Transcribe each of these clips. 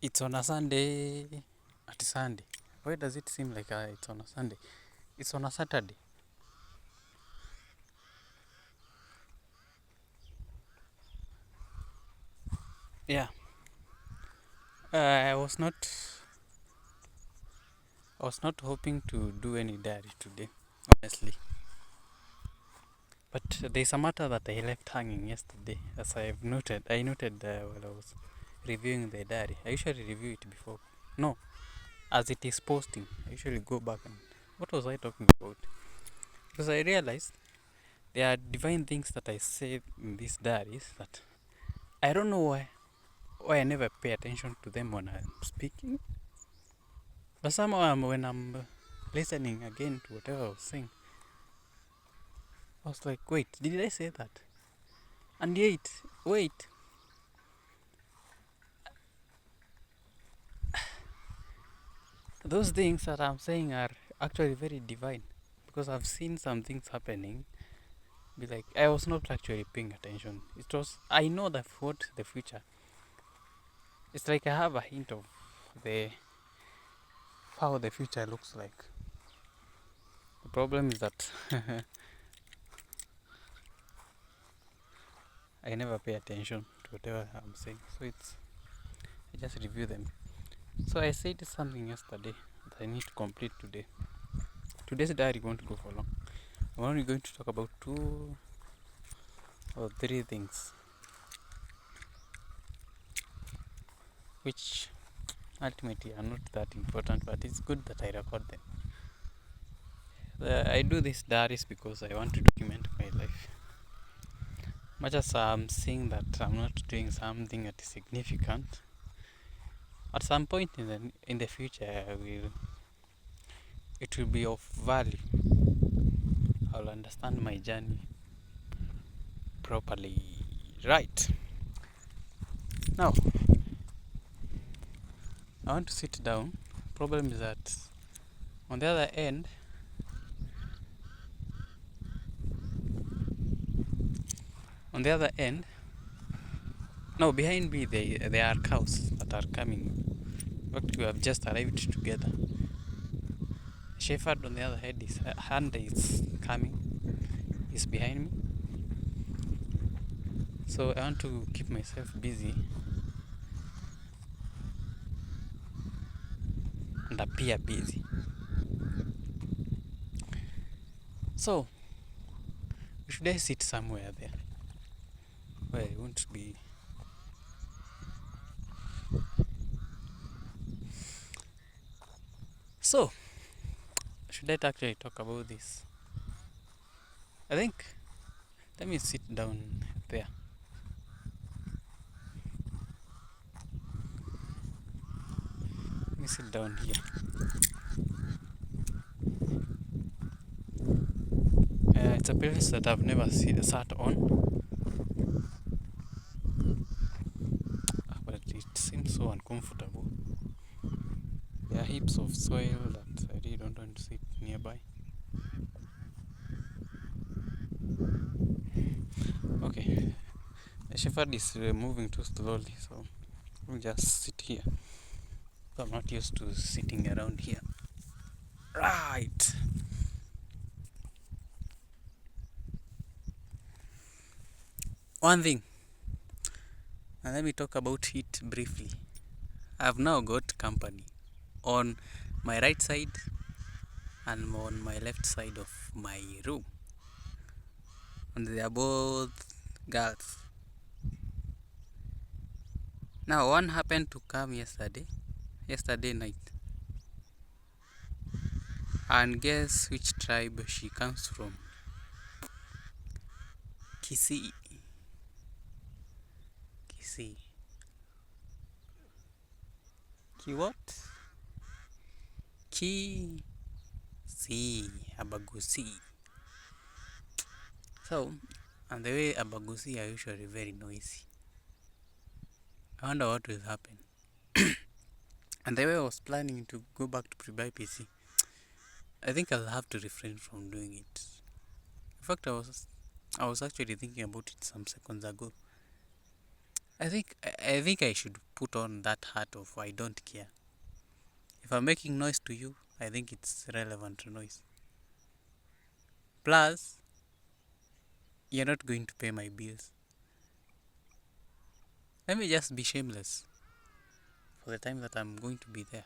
It's on a Sunday. At Sunday. Why does it seem like it's on a Sunday? It's on a Saturday. Yeah. I was not. I was not hoping to do any diary today, honestly. But there's a matter that I left hanging yesterday, as I've noted. I noted while I was reviewing the diary. I usually review it before. No, as it is posting, I usually go back and what was I talking about? Because I realized there are divine things that I say in these diaries that I don't know why I never pay attention to them when I'm speaking. But somehow when I'm listening again to whatever I was saying, I was like, wait, did I say that? And yet, wait, those things that I'm saying are actually very divine because I've seen some things happening. Be like, I was not actually paying attention. It was, I know that what the future. It's like I have a hint of the how the future looks like. The problem is that I never pay attention to whatever I'm saying. So I just review them. So I said something yesterday that I need to complete today. Today's diary won't go for long. I'm only going to talk about 2 or 3 things, which ultimately are not that important, but it's good that I record them. I do these diaries because I want to document my life. Much as I'm seeing that I'm not doing something that is significant, at some point in the future, it will be of value. I'll understand my journey properly. Right. Now, I want to sit down. Problem is that on the other end, no, behind me there are cows that are coming. In fact, we have just arrived together. Shepherd on the other hand is coming. He's behind me. So I want to keep myself busy and appear busy. So, should I sit somewhere there where I won't be? So, should I actually talk about this? I think, let me sit down there. Let me sit down here. It's a place that I've never sat on, but it seems so uncomfortable. There are heaps of soil that I really don't want to sit nearby. Okay, the shepherd is moving too slowly, so I'll just sit here. I'm not used to sitting around here. Right. One thing, and let me talk about it briefly. I've now got company on my right side and on my left side of my room. And they are both girls. Now, one happened to come yesterday night. And guess which tribe she comes from? Kisii. Ki what? Kisii. Abagusi. So, and the way Abagusi are usually very noisy. I wonder what will happen. And the way I was planning to go back to pre-buy PC, I think I'll have to refrain from doing it. In fact, I was actually thinking about it some seconds ago. I think I should put on that hat of I don't care. If I'm making noise to you, I think it's relevant noise. Plus, you're not going to pay my bills. Let me just be shameless for the time that I'm going to be there.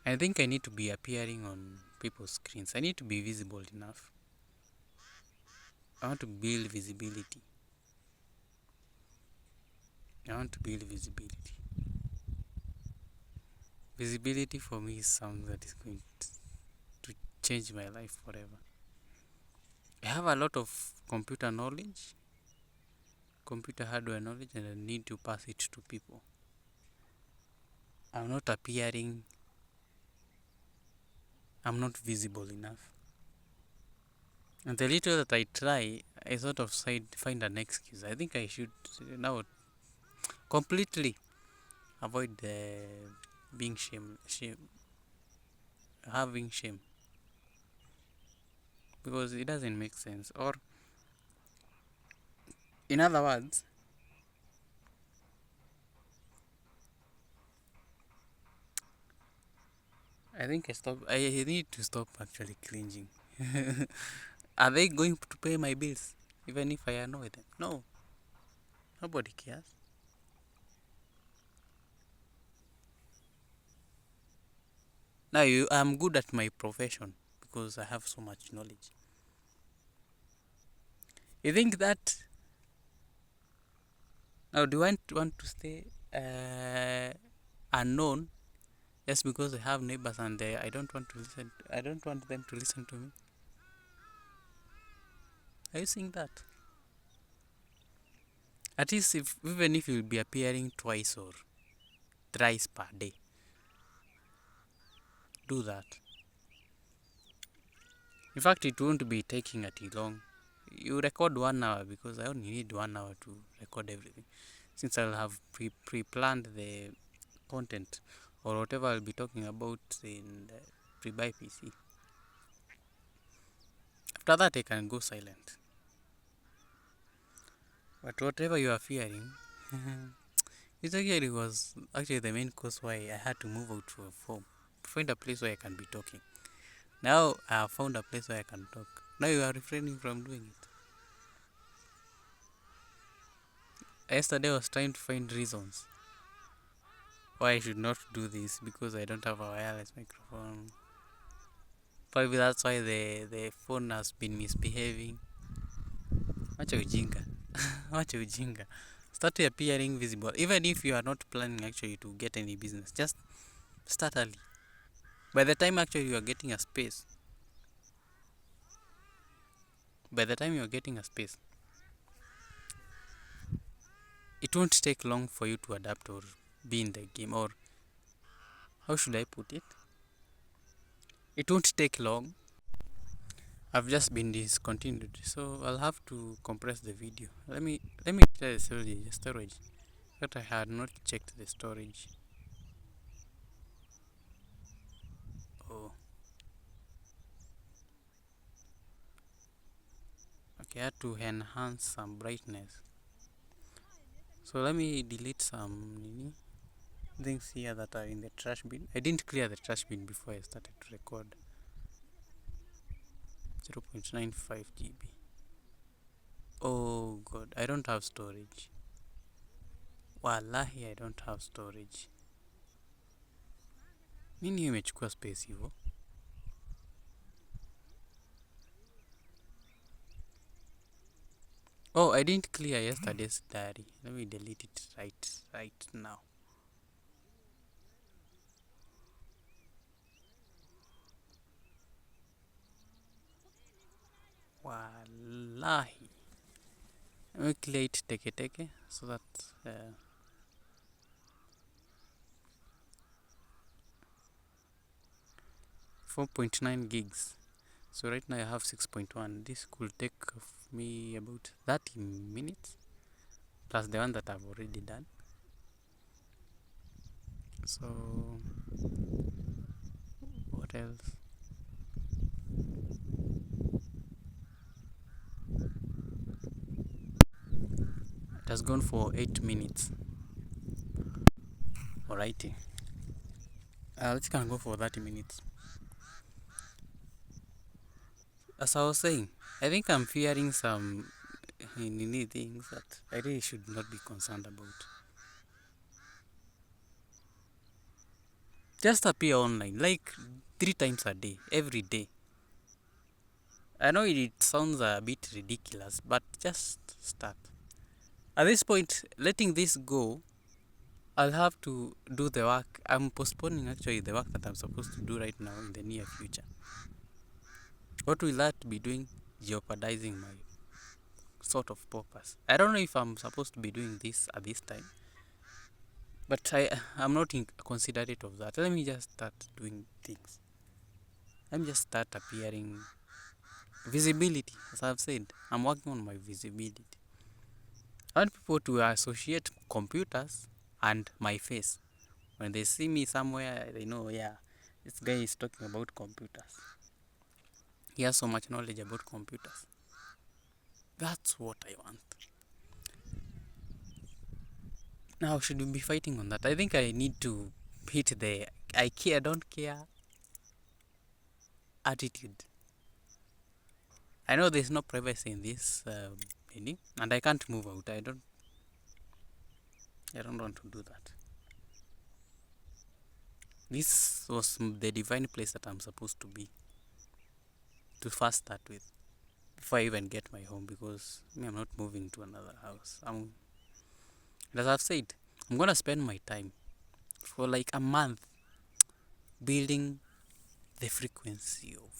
I think I need to be appearing on people's screens. I need to be visible enough. I want to build visibility. I want to build visibility. Visibility for me is something that is going to change my life forever. I have a lot of computer knowledge, computer hardware knowledge, and I need to pass it to people. I'm not appearing, I'm not visible enough. And the little that I try, I sort of find an excuse. I think I should now completely avoid being having shame, because it doesn't make sense. Or, in other words, I think I need to stop actually cringing. Are they going to pay my bills even if I annoy them? No, nobody cares. Now I'm good at my profession because I have so much knowledge. You think that now do I want to stay unknown just because I have neighbors and I don't want to listen? I don't want them to listen to me. Are you seeing that? At least even if you'll be appearing twice or thrice per day, do that. In fact, it won't be taking at long. You record 1 hour because I only need 1 hour to record everything. Since I'll have pre-planned the content or whatever I'll be talking about in the pre-buy PC. After that, I can go silent. But whatever you are fearing, it actually was actually the main cause why I had to move out to a farm. Find a place where I can be talking. Now I have found a place where I can talk. Now you are refraining from doing it. Yesterday I was trying to find reasons why I should not do this because I don't have a wireless microphone. Probably that's why the phone has been misbehaving. Wacha ujinga. Wacha ujinga. Start appearing visible. Even if you are not planning actually to get any business, just start early. By the time actually you are getting a space, it won't take long for you to adapt or be in the game. Or how should I put it? It won't take long. I've just been discontinued, so I'll have to compress the video. Let me tell the storage. But I had not checked the storage. Oh, okay. I had to enhance some brightness. So let me delete some things here that are in the trash bin. I didn't clear the trash bin before I started to record. 0.95 GB. Oh god, I don't have storage. Wallahi, I don't have storage. Nini imechukua space hivyo? Oh, I didn't clear yesterday's diary. Let me delete it right now. Wallahi. Let me clear it teke so that 4.9 gigs. So right now I have 6.1. This could take me about 30 minutes plus the one that I've already done. So what else? It has gone for 8 minutes. Alrighty. Let's can go for 30 minutes. As I was saying, I think I'm fearing some nini things that I really should not be concerned about. Just appear online like 3 times a day, every day. I know it sounds a bit ridiculous, but just start. At this point, letting this go, I'll have to do the work. I'm postponing actually the work that I'm supposed to do right now in the near future. What will that be doing? Jeopardizing my sort of purpose. I don't know if I'm supposed to be doing this at this time, but I'm not considerate of that. Let me just start doing things. Let me just start appearing. Visibility, as I've said, I'm working on my visibility. I want people to associate computers and my face. When they see me somewhere, they know, yeah, this guy is talking about computers. He has so much knowledge about computers. That's what I want. Now, should we be fighting on that? I think I need to hit the I care, don't care attitude. I know there's no privacy in this, and I can't move out. I don't want to do that. This was the divine place that I'm supposed to be. To first start with. Before I even get my home, because I'm not moving to another house. As I've said, I'm gonna spend my time for like a month building the frequency of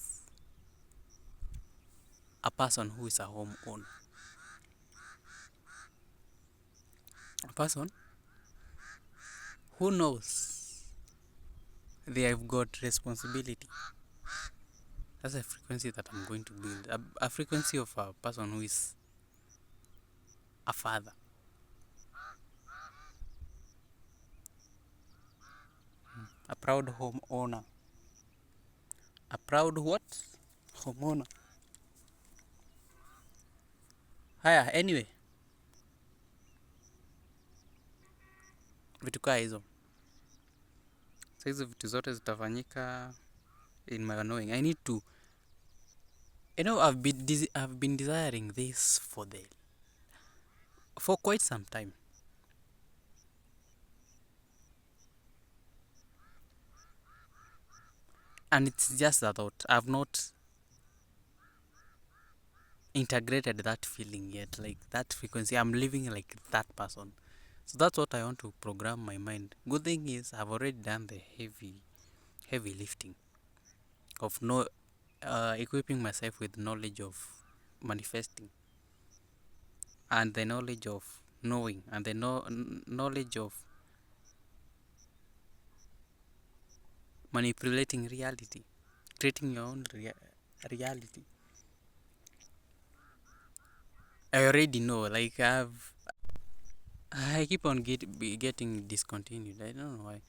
a person who is a homeowner. A person who knows they have got responsibility. That's a frequency that I'm going to build. A frequency of a person who is a father. A proud homeowner. A proud what? Homeowner. Haya, anyway. Vitu kaa hizo. Sa hizo vitu zote zitafanyika in my knowing. I need to, I've been desiring this for quite some time. And it's just a thought. I've not integrated that feeling yet, like that frequency. I'm living like that person. So that's what I want to program my mind. Good thing is I've already done the heavy lifting of equipping myself with knowledge of manifesting, and the knowledge of knowing, and the knowledge of manipulating reality, creating your own reality. I already know, like I keep on getting discontinued. I don't know why.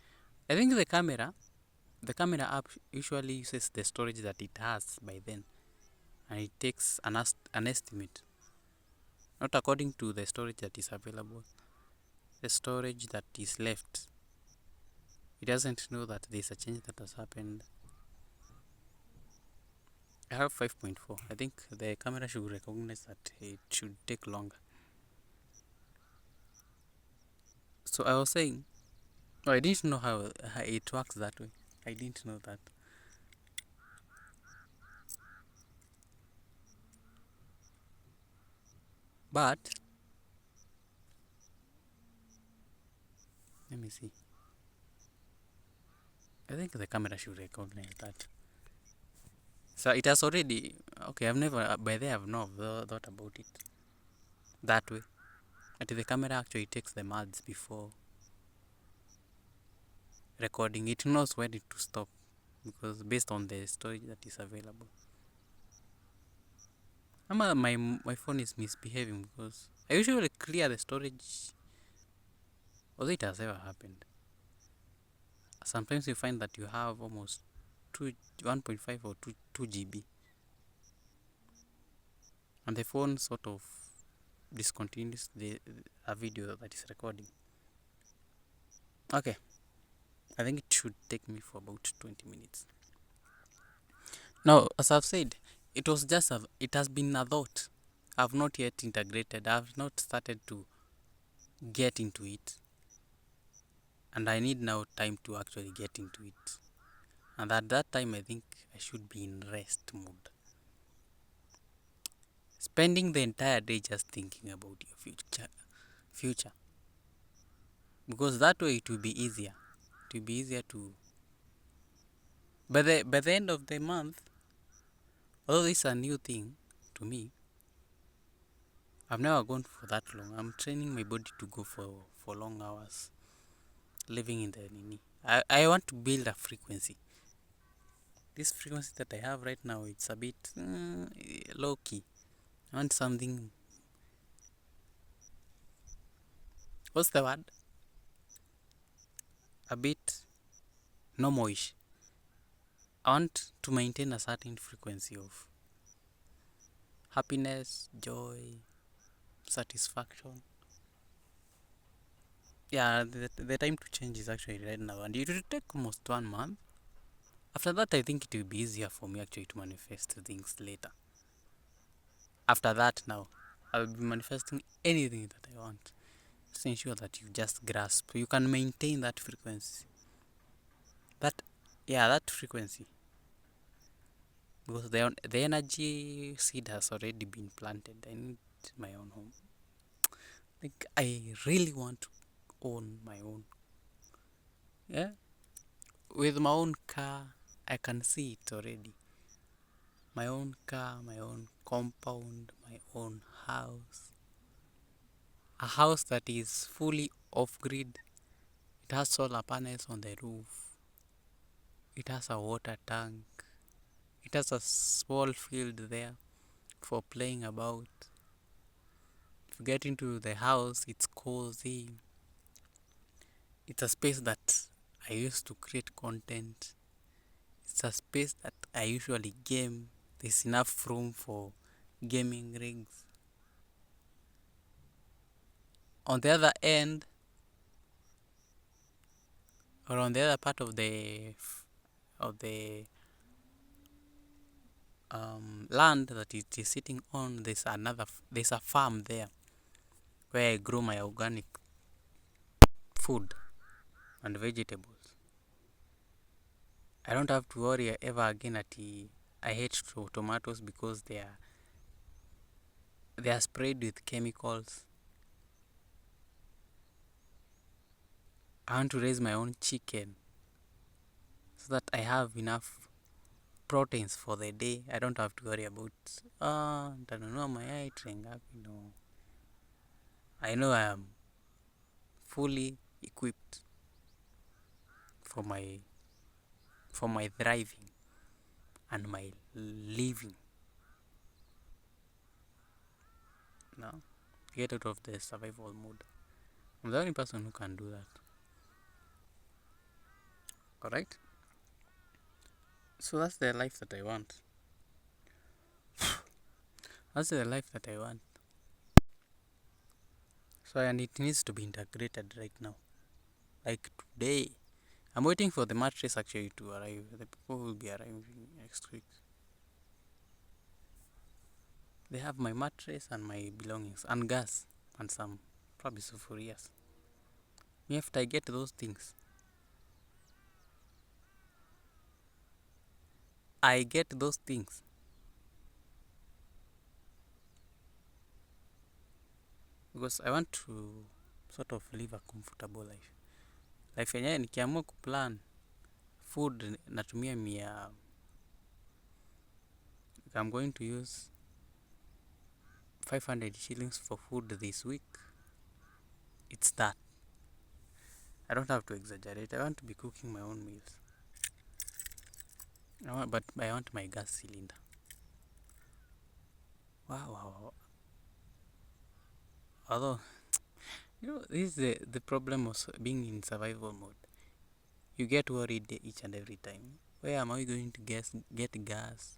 I think the camera app usually uses the storage that it has by then, and it takes an estimate, not according to the storage that is available, the storage that is left. It doesn't know that there's a change that has happened. I have 5.4. I think the camera should recognize that it should take longer. So I was saying, I didn't know how it works that way. I didn't know that. But let me see. I think the camera should recognize that. So it has already. Okay, I've never. By there, I've not thought about it that way. But the camera actually takes the maths before recording. It knows when to stop, because based on the storage that is available. My phone is misbehaving, because I usually clear the storage, although it has ever happened. Sometimes you find that you have almost 1.5 or 2 GB, and the phone sort of discontinues a video that is recording. Okay, I think it should take me for about 20 minutes. Now, as I've said, it has been a thought. I've not yet integrated. I've not started to get into it, and I need now time to actually get into it. And at that time, I think I should be in rest mode. Spending the entire day just thinking about your future, because that way it will be easier. It will be easier to. By the end of the month, although this is a new thing to me, I've never gone for that long. I'm training my body to go for long hours, living in the nini. I want to build a frequency. This frequency that I have right now, it's a bit low key. I want something. What's the word? A bit normal-ish. I want to maintain a certain frequency of happiness, joy, satisfaction. Yeah, the time to change is actually right now, and it will take almost 1 month. After that, I think it will be easier for me actually to manifest things later. After that, now, I will be manifesting anything that I want. Just ensure that you just grasp. You can maintain that frequency. That frequency. Because the energy seed has already been planted. I need my own home. Like, I really want to own my own. Yeah? With my own car, I can see it already. My own car, my own compound, my own house. A house that is fully off grid. It has solar panels on the roof. It has a water tank. It has a small field there for playing about. If you get into the house, it's cozy. It's a space that I used to create content. It's a space that I usually game. There's enough room for gaming rigs. On the other end, or on the other part of the land that it is sitting on, there's a farm there where I grow my organic food and vegetables. I don't have to worry ever again that I hate tomatoes because they are sprayed with chemicals. I want to raise my own chicken so that I have enough proteins for the day. I don't have to worry about I know I am fully equipped for my thriving and my living. Now, get out of the survival mode. I'm the only person who can do that. Correct? So that's the life that I want. That's the life that I want. So, and it needs to be integrated right now. Like today. I'm waiting for the mattress actually to arrive. The people will be arriving next week. They have my mattress and my belongings and gas and some probably sufurias. Me after I get those things, I get those things. Because I want to sort of live a comfortable life. Life yenyewe nikiamua kuplan food natumia if I'm going to use 500 shillings for food this week, it's that. I don't have to exaggerate. I want to be cooking my own meals. But I want my gas cylinder. Wow. Although, this is the problem of being in survival mode. You get worried each and every time. Where am I going to get gas?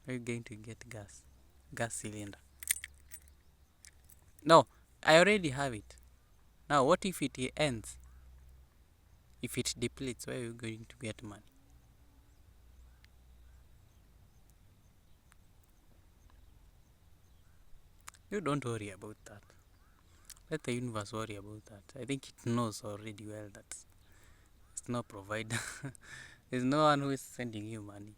Where are you going to get gas? Gas cylinder. No, I already have it. Now, what if it ends? If it depletes, where are you going to get money? You don't worry about that. Let the universe worry about that. I think it knows already well that it's no provider. There's no one who is sending you money.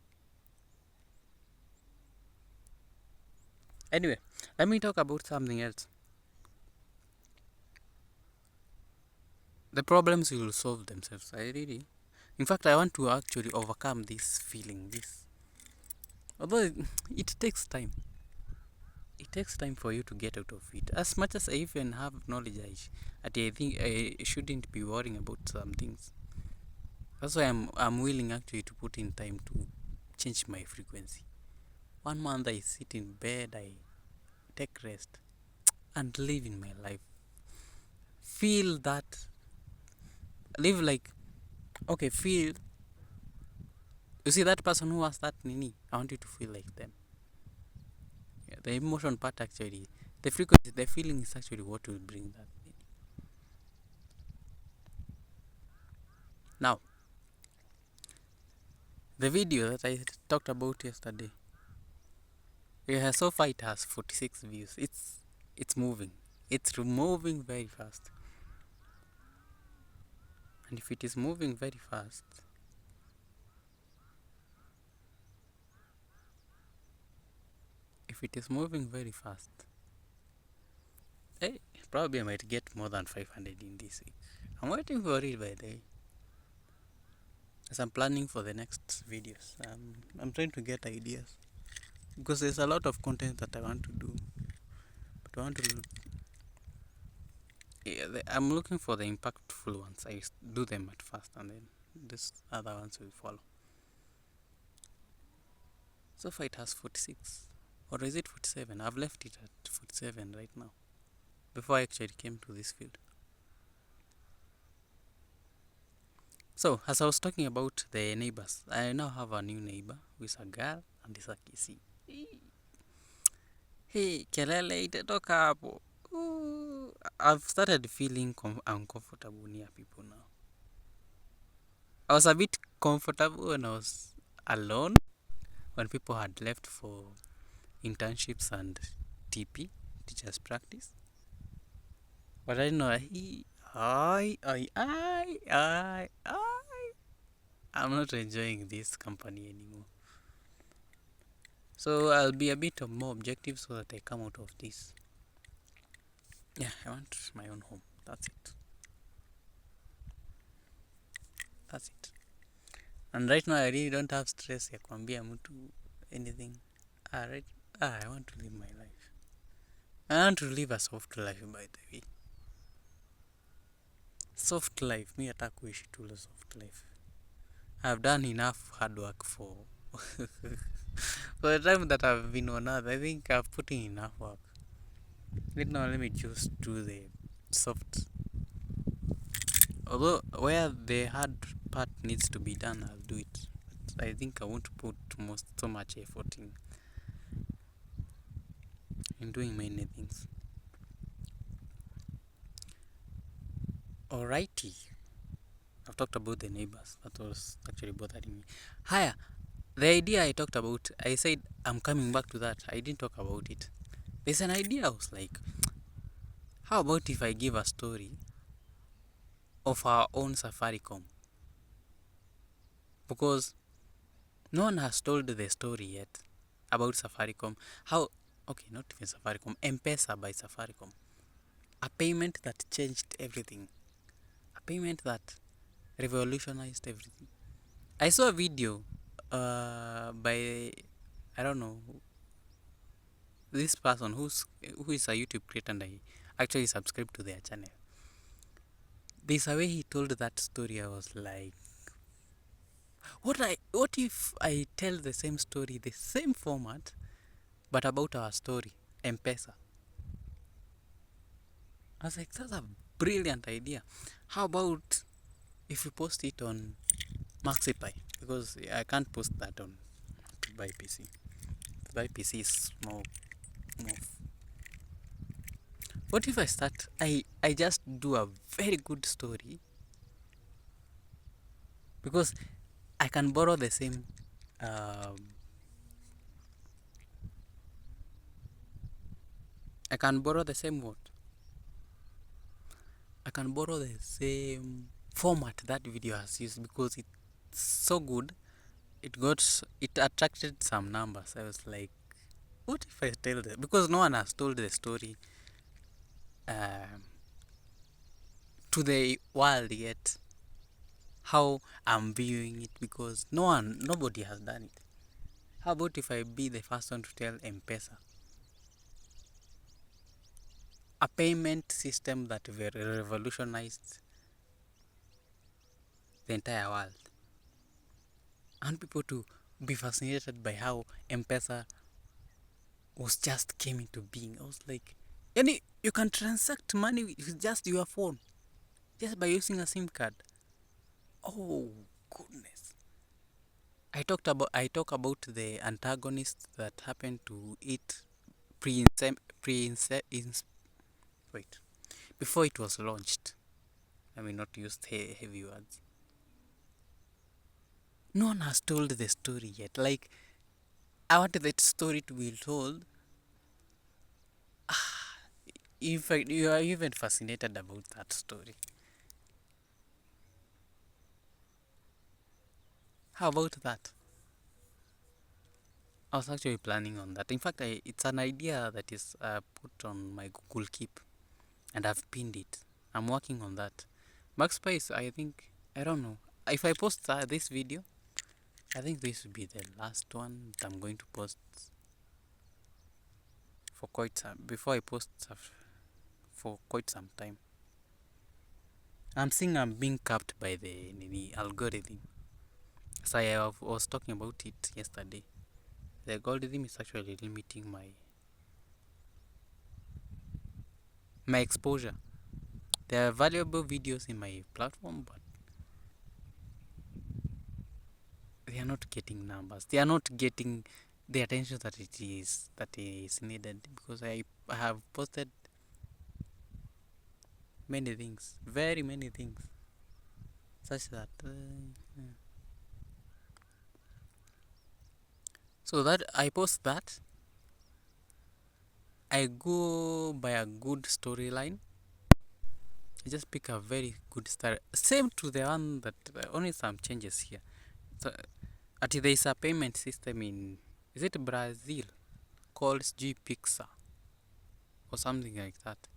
Anyway, let me talk about something else. The problems will solve themselves. In fact, I want to actually overcome this feeling. Although it takes time. It takes time for you to get out of it. As much as I even have knowledge, I think I shouldn't be worrying about some things. That's why I'm willing actually to put in time to change my frequency. 1 month I sit in bed, I take rest and live in my life. Feel that, live like, okay, feel, you see that person who has that nini, I want you to feel like them. Yeah, the emotion part actually, the frequency, the feeling is actually what will bring that. Now, the video that I talked about yesterday, yeah, so far it has 46 views. It's moving. It's moving very fast. And if it is moving very fast, hey, probably I might get more than 500 in this week. I'm waiting for it by the way. As I'm planning for the next videos, I'm trying to get ideas because there's a lot of content that I want to do, but I want to. Yeah, I'm looking for the impactful ones. I do them at first, and then these other ones will follow. So far, it has 46, or is it 47? I've left it at 47 right now. Before I actually came to this field. So, as I was talking about the neighbors, I now have a new neighbor who is a girl and is a Kisii. Hey, kelele itatoka hapo. I've started feeling uncomfortable near people now. I was a bit comfortable when I was alone, when people had left for internships and TP, teachers practice. But I know I'm not enjoying this company anymore. So I'll be a bit more objective so that I come out of this. Yeah, I want my own home. That's it. And right now I really don't have stress ya kuambia mtu anything. I want to live my life. I want to live a soft life, by the way. Soft life. Me hata kuishi tu soft life. I've done enough hard work for for the time that I've been on earth. I think I've put in enough work. Right now, let me just do the soft. Although where the hard part needs to be done, I'll do it. But I think I won't put so much effort in doing many things. Alrighty. I've talked about the neighbors. That was actually bothering me. Higher. The idea I talked about, I said I'm coming back to that. I didn't talk about it. There's an idea I was like, how about if I give a story of our own Safaricom? Because no one has told the story yet about Safaricom. How, okay, not even Safaricom, M-Pesa by Safaricom. A payment that changed everything. A payment that revolutionized everything. I saw a video by, I don't know, this person who is a YouTube creator, and I actually subscribed to their channel. There's a way he told that story. I was like, what if I tell the same story, the same format, but about our story, M-Pesa? I was like, that's a brilliant idea. How about if we post it on MaxiPi? Because I can't post that on by PC. By PC is more What if I start, I just do a very good story, because I can borrow the same, um, I can borrow the same what? I can borrow the same format that video has used, because it's so good. It attracted some numbers. I was like, what if I tell the, because no one has told the story um, to the world yet, how I'm viewing it, because nobody has done it. How about if I be the first one to tell M-Pesa, a payment system that very revolutionized the entire world? I want people to be fascinated by how M-Pesa was just came into being. I was like, yani, you can transact money with just your phone, just by using a SIM card. Oh goodness. I talk about the antagonist that happened to it pre pre wait, before it was launched. I mean, not use heavy words. No one has told the story yet. Like, I wanted that story to be told. In fact, you are even fascinated about that story. How about that? I was actually planning on that. In fact, it's an idea that is put on my Google Keep, and I've pinned it. I'm working on that. Backspace, I think, I don't know. If I post this video, I think this will be the last one that I'm going to post for quite some, before I post stuff for quite some time. I'm seeing I'm being capped by the algorithm. So I was talking about it yesterday. The algorithm is actually limiting my exposure. There are valuable videos in my platform, but they are not getting numbers. They are not getting the attention that is needed, because I have posted many things, very many things, such that yeah. So that I post that, I go by a good storyline. I just pick a very good story, same to the one that only some changes here. So there is a payment system in, is it Brazil, called G Pixar or something like that.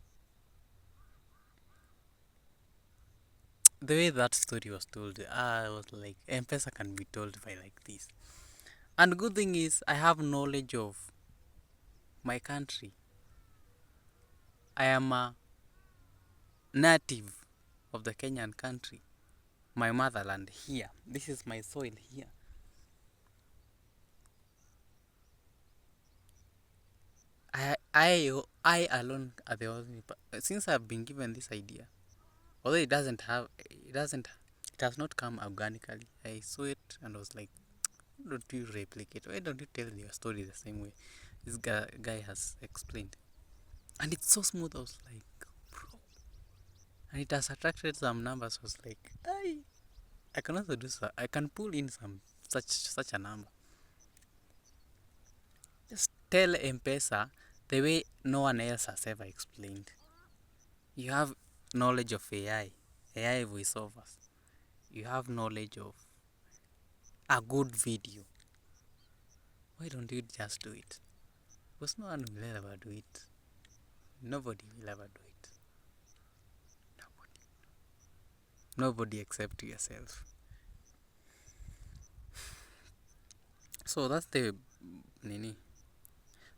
The way that story was told, I was like, M-Pesa can be told by like this. And good thing is, I have knowledge of my country. I am a native of the Kenyan country, my motherland here. This is my soil here. I alone are the only. Since I've been given this idea, although it has not come organically. I saw it and was like, why don't you replicate? Why don't you tell your story the same way this guy has explained? And it's so smooth. I was like, bro. And it has attracted some numbers. I was like, I can also do so. I can pull in such a number. Just tell M-Pesa the way no one else has ever explained. You have knowledge of AI voiceovers. You have knowledge of a good video. Why don't you just do it? Because no one will ever do it. Nobody will ever do it. Nobody. Nobody except yourself. So that's the nini.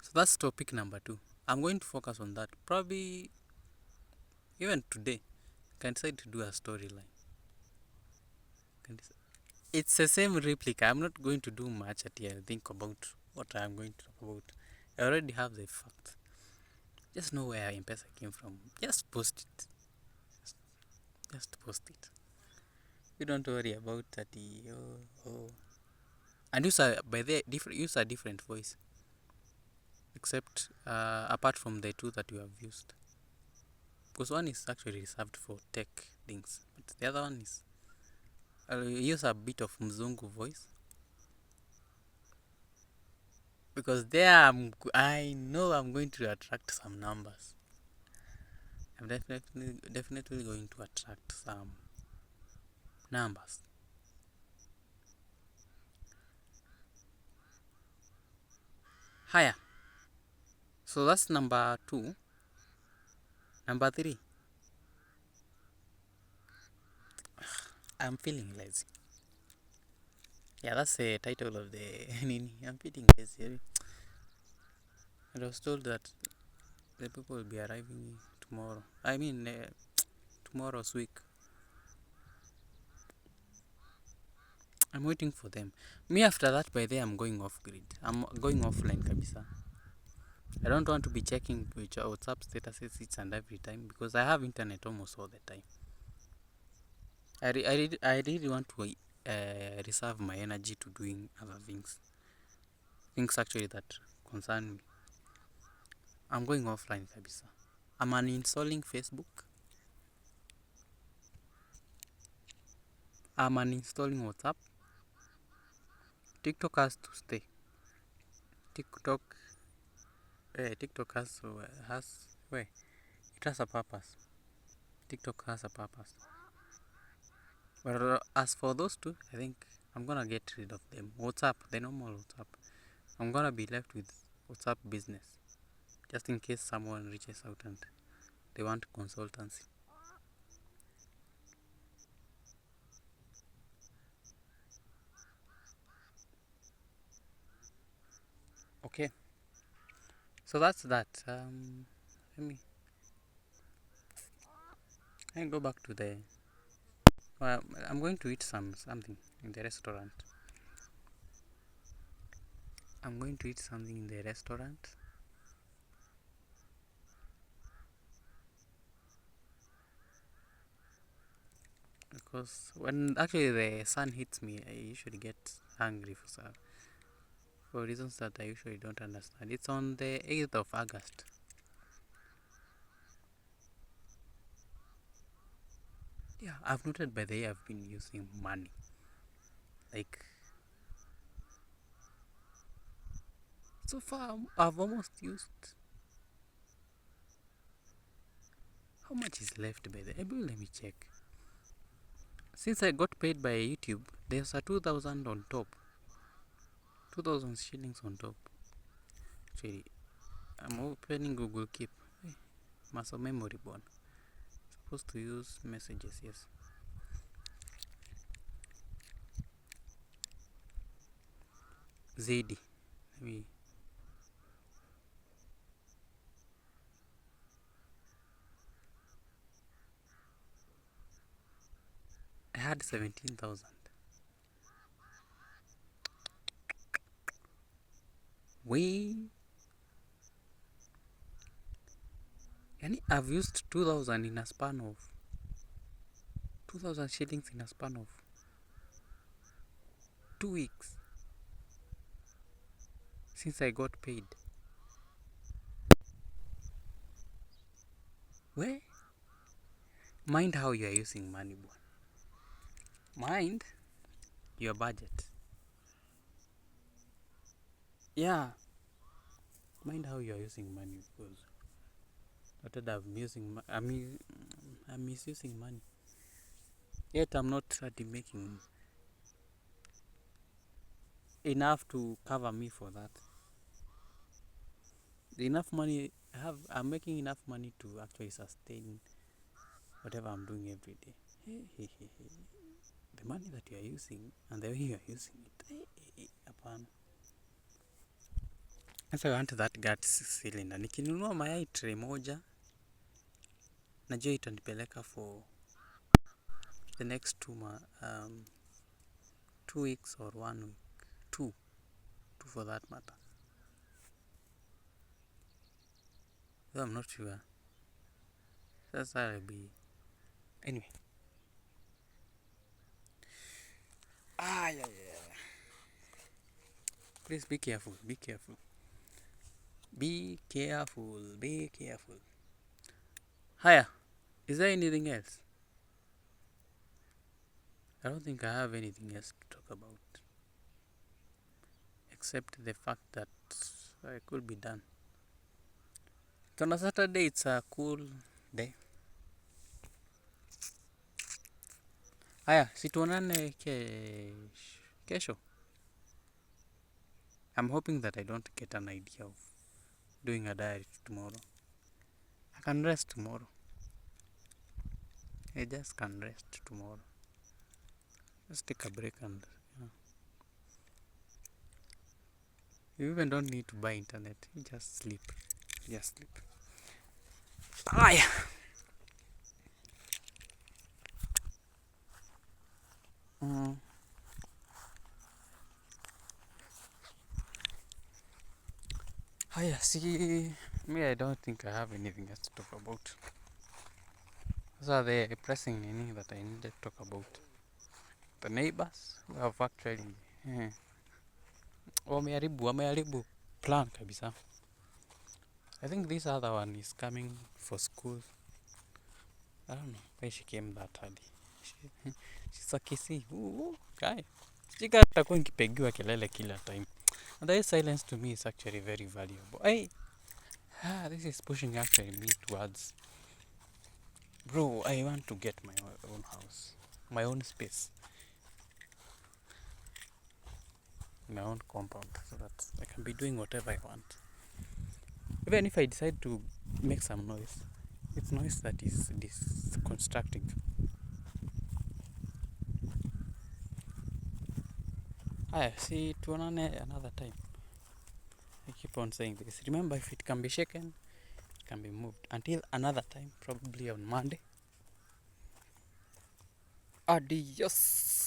So that's topic number 2. I'm going to focus on that. Probably even today. Can decide to do a storyline. It's the same replica. I'm not going to do much at here. Think about what I'm going to talk about. I already have the facts. Just know where M-Pesa came from. Just post it. Just post it. You don't worry about that. Oh. And use a different voice, except apart from the two that you have used. Because one is actually reserved for tech things, but the other one is I'll use a bit of Mzungu voice because I know I'm going to attract some numbers. I'm definitely going to attract some numbers. Higher. So that's number 2. Number 3. I'm feeling lazy. Yeah, that's the title of the Nini. I'm feeling lazy. I was told that the people will be arriving tomorrow. I mean, tomorrow's week. I'm waiting for them. Me after that, by then I'm going off grid. I'm going offline, kabisa. I don't want to be checking WhatsApp statuses each and every time because I have internet almost all the time. I really want to reserve my energy to doing other things. Things actually that concern me. I'm going offline, kabisa. I'm uninstalling Facebook. I'm uninstalling WhatsApp. TikTok has to stay. TikTok, TikTok it has a purpose. TikTok has a purpose. But as for those two, I think I'm gonna get rid of them. WhatsApp, the normal WhatsApp. I'm gonna be left with WhatsApp business, just in case someone reaches out and they want consultancy. Okay, so that's that. Let me go back to the. Well, I'm going to eat something in the restaurant. I'm going to eat something in the restaurant. Because when actually the sun hits me, I usually get hungry for reasons that I usually don't understand. It's on the 8th of August. Yeah, I've noted by the way I've been using money. Like, so far I've almost used. How much is left by the way? Let me check. Since I got paid by YouTube, there's a 2000 on top. 2000 shillings on top. Actually, I'm opening Google Keep. Hey, muscle memory bone. Supposed to use messages, yes. ZD. Let me. I had 17,000. Way. Yani I've used 2000 in a span of 2000 shillings in a span of 2 weeks since I got paid. Where? Mind how you are using money, boy. Mind your budget. Yeah. Mind how you are using money because I'm misusing money. Yet I'm not making enough to cover me for that. The enough money I'm making enough money to actually sustain whatever I'm doing every day. The money that you are using and the way you are using it. Sasa I want that gas cylinder. Nikinunua mayai tray moja, najua itanipeleka for the next 2 weeks or 1 week. Two for that matter. Though I'm not sure. That's how I'll be. Anyway. Yeah. Please be careful. Be careful. Be careful. Be careful. Higher. Is there anything else? I don't think I have anything else to talk about. Except the fact that I could be done. On a Saturday, it's a cool day. Aya, situonane kesho. I'm hoping that I don't get an idea of doing a diary tomorrow. I can rest tomorrow. I just can rest tomorrow. Just take a break and you even don't need to buy internet. You just sleep. Just sleep. Aya. Haya, see, me, I don't think I have anything else to talk about. Those are the pressing things that I needed to talk about. The neighbors who have actually wameharibu plan kabisa. I think this other one is coming for school. I don't know why she came that early. She's a Kisii. Guy. Sijika atakuwa nikipigiwa kelele kila time. And the silence to me is actually very valuable. This is pushing actually me towards, bro, I want to get my own house, my own space, my own compound, so that I can be doing whatever I want. Even if I decide to make some noise, it's noise that is constructing. See, tuonane another time. I keep on saying this. Remember, if it can be shaken, it can be moved. Until another time, probably on Monday. Adios.